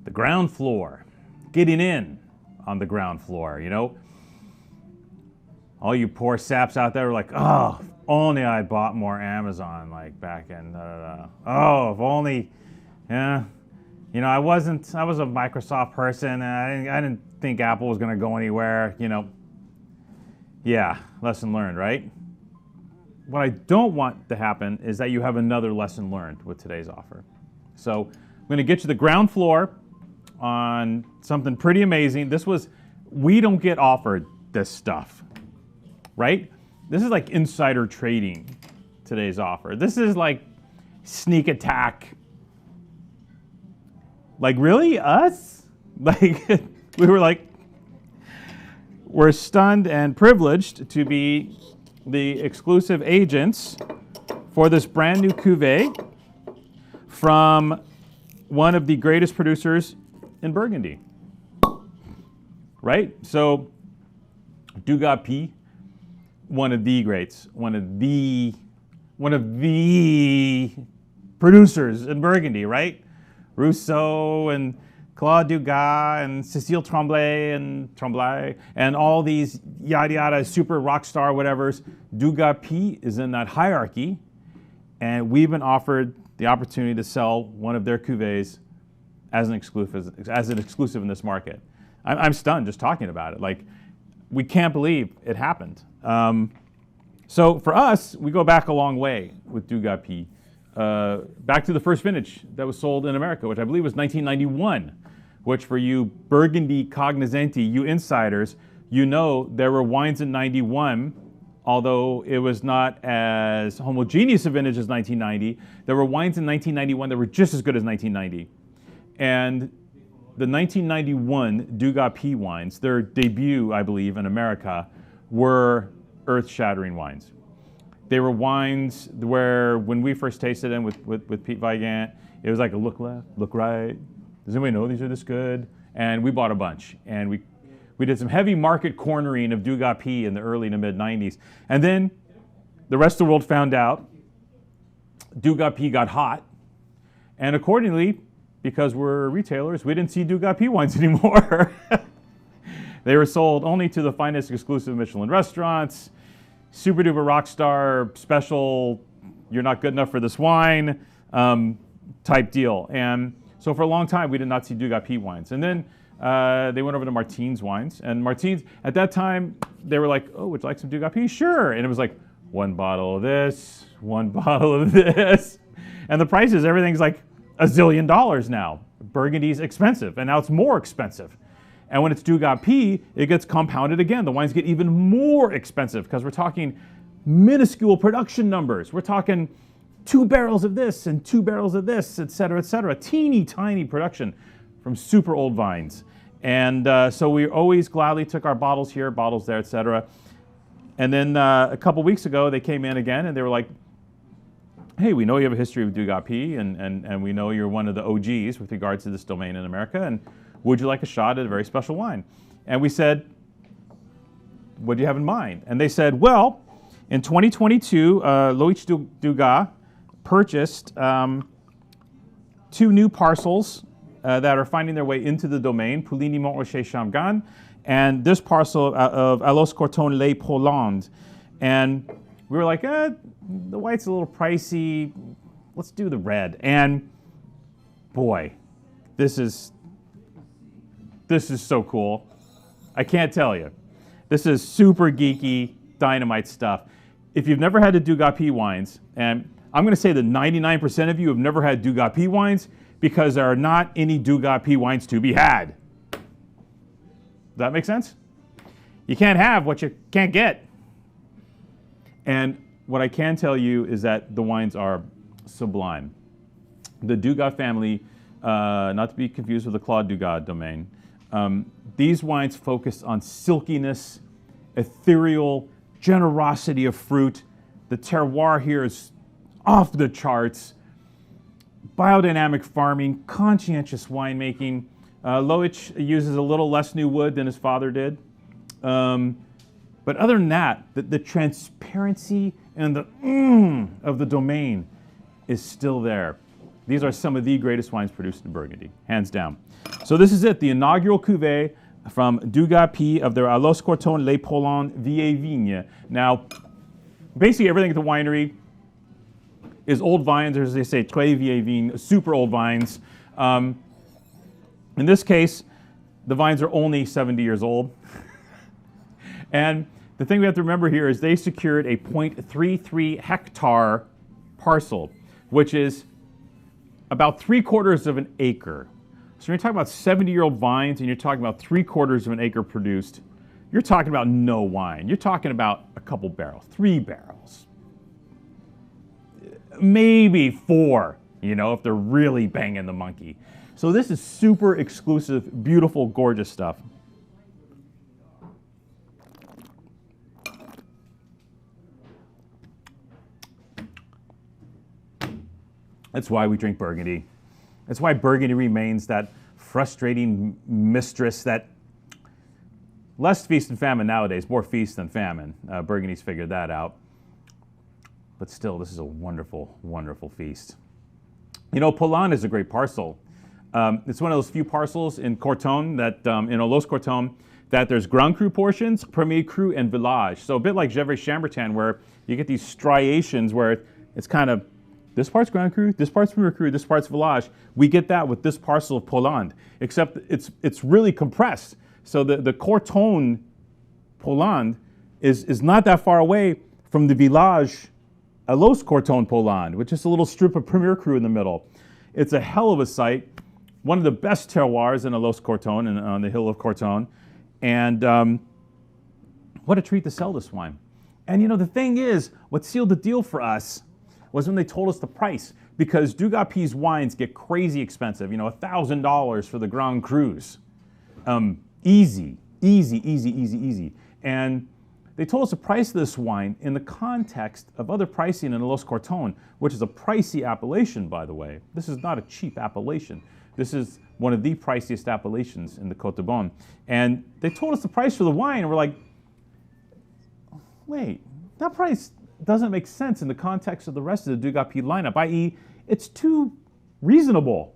the ground floor, getting in on the ground floor, you know. All you poor saps out there are like, oh, if only I bought more Amazon like back in, oh, if only, yeah. You know, I was a Microsoft person, and I didn't think Apple was going to go anywhere, you know. Yeah, lesson learned, right? What I don't want to happen is that you have another lesson learned with today's offer. So I'm going to get you the ground floor on something pretty amazing. We don't get offered this stuff, right? This is like insider trading, today's offer. This is like sneak attack. Like, really? Us? Like, we were like, we're stunned and privileged to be the exclusive agents for this brand new cuvee from one of the greatest producers in Burgundy. Right? So, Dugat-Py, one of the greats, one of the producers in Burgundy, right? Rousseau and Claude Dugas and Cécile Tremblay and all these yada yada super rock star whatevers. Dugat-Py is in that hierarchy, and we've been offered the opportunity to sell one of their cuvées as an exclusive in this market. I'm stunned just talking about it. Like, we can't believe it happened. So for us, we go back a long way with Dugat-Py. Back to the first vintage that was sold in America, which I believe was 1991, which for you Burgundy cognoscenti, you insiders, you know there were wines in 91, although it was not as homogeneous a vintage as 1990. There were wines in 1991 that were just as good as 1990. And the 1991 Dugat-Py wines, their debut, I believe, in America, were earth-shattering wines. They were wines where, when we first tasted them with Pete Vignes, it was like a look left, look right. Does anybody know these are this good? And we bought a bunch. And we did some heavy market cornering of Dugat-Py in the early to mid 90s. And then the rest of the world found out Dugat-Py got hot. And accordingly, because we're retailers, we didn't see Dugat-Py wines anymore. They were sold only to the finest exclusive Michelin restaurants, super duper rock star, special, you're not good enough for this wine type deal. And so for a long time, we did not see Dugat-Py wines. And then they went over to Martine's wines. And Martine's, at that time, they were like, oh, would you like some Dugat-Py? Sure. And it was like, one bottle of this, one bottle of this. And the prices, everything's like $1 zillion now. Burgundy's expensive, and now it's more expensive. And when it's Dugat-Py, it gets compounded again. The wines get even more expensive because we're talking minuscule production numbers. We're talking 2 barrels of this and 2 barrels of this, et cetera, teeny tiny production from super old vines. And so we always gladly took our bottles here, bottles there, et cetera. And then a couple weeks ago, they came in again and they were like, hey, we know you have a history with Dugat-Py and we know you're one of the OGs with regards to this domain in America. And would you like a shot at a very special wine? And we said, what do you have in mind? And they said, well, in 2022, Loïc Dugas purchased 2 new parcels that are finding their way into the domain, Pouligny Montrachet Chamgan, and this parcel of Aloxe Corton Les Paulands. And we were like, the white's a little pricey, let's do the red. And boy, this is so cool. I can't tell you. This is super geeky, dynamite stuff. If you've never had the Dugat-Py wines, and I'm going to say that 99% of you have never had Dugat-Py wines because there are not any Dugat-Py wines to be had. Does that make sense? You can't have what you can't get. And what I can tell you is that the wines are sublime. The Dugat family, not to be confused with the Claude Dugat domain, these wines focus on silkiness, ethereal, generosity of fruit. The terroir here is off the charts. Biodynamic farming, conscientious winemaking. Loïc uses a little less new wood than his father did. But other than that, the transparency and the of the domain is still there. These are some of the greatest wines produced in Burgundy, hands down. So this is it, the inaugural cuvée from Dugat-Py of their Aloxe Corton Les Paulands Vieilles. Now, basically everything at the winery is old vines, or as they say, très vieilles vignes, super old vines. In this case, the vines are only 70 years old. And the thing we have to remember here is they secured a 0.33 hectare parcel, which is about 3/4 of an acre. So when you're talking about 70-year-old vines and you're talking about 3/4 of an acre produced, you're talking about no wine. You're talking about a couple barrels, 3 barrels, maybe 4, you know, if they're really banging the monkey. So this is super exclusive, beautiful, gorgeous stuff. That's why we drink Burgundy. That's why Burgundy remains that frustrating mistress that less feast and famine nowadays, more feast than famine. Burgundy's figured that out. But still, this is a wonderful, wonderful feast. You know, Paulands is a great parcel. It's one of those few parcels in Corton, that in Aloxe Corton, that there's Grand Cru portions, Premier Cru, and Village. So a bit like Gevrey-Chambertin, where you get these striations where it's kind of, this part's Grand Cru, this part's Premier Cru, this part's Village. We get that with this parcel of Paulands, except it's really compressed. So the Corton Paulands is not that far away from the Village Aloxe Corton Paulands, which is a little strip of Premier Cru in the middle. It's a hell of a site, one of the best terroirs in Aloxe Corton and on the hill of Corton. And what a treat to sell this wine. And you know, the thing is, what sealed the deal for us was when they told us the price, because Dugat-Py's wines get crazy expensive, you know, $1,000 for the Grand Crus. Easy. And they told us the price of this wine in the context of other pricing in Aloxe Corton, which is a pricey appellation, by the way. This is not a cheap appellation. This is one of the priciest appellations in the Côte de Beaune. And they told us the price for the wine, and we're like, wait, that price doesn't make sense in the context of the rest of the Dugat-Py lineup, i.e., it's too reasonable.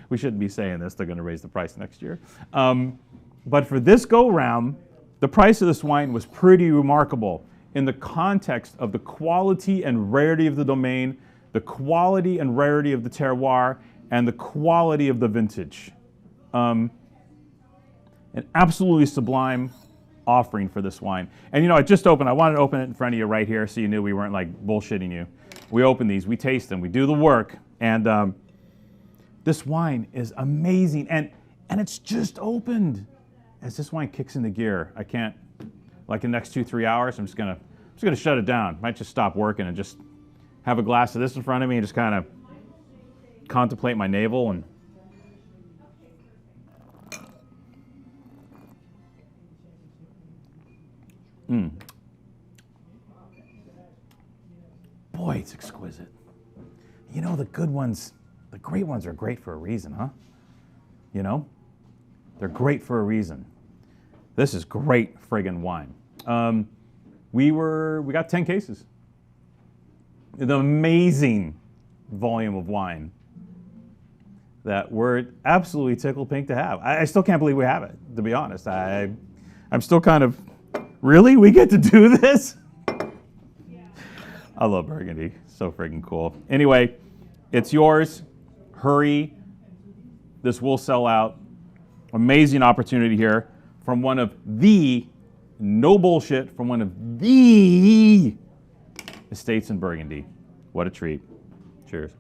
We shouldn't be saying this, they're going to raise the price next year. But for this go-round, the price of this wine was pretty remarkable in the context of the quality and rarity of the domain, the quality and rarity of the terroir, and the quality of the vintage. An absolutely sublime offering for this wine. And you know, it just opened. I wanted to open it in front of you right here so you knew we weren't like bullshitting you. We open these, we taste them, we do the work, and this wine is amazing. And it's just opened. As this wine kicks into gear, I can't, like in the next 2-3 hours, I'm just gonna shut it down. Might just stop working and just have a glass of this in front of me and just kind of contemplate my navel and boy, it's exquisite. You know, the good ones, the great ones are great for a reason, huh? You know? They're great for a reason. This is great friggin' wine. We got 10 cases. An amazing volume of wine that we're absolutely tickled pink to have. I still can't believe we have it, to be honest. I'm still kind of, really? We get to do this? Yeah. I love Burgundy. So friggin' cool. Anyway, it's yours. Hurry. This will sell out. Amazing opportunity here from one of the, no bullshit, from one of the estates in Burgundy. What a treat. Cheers.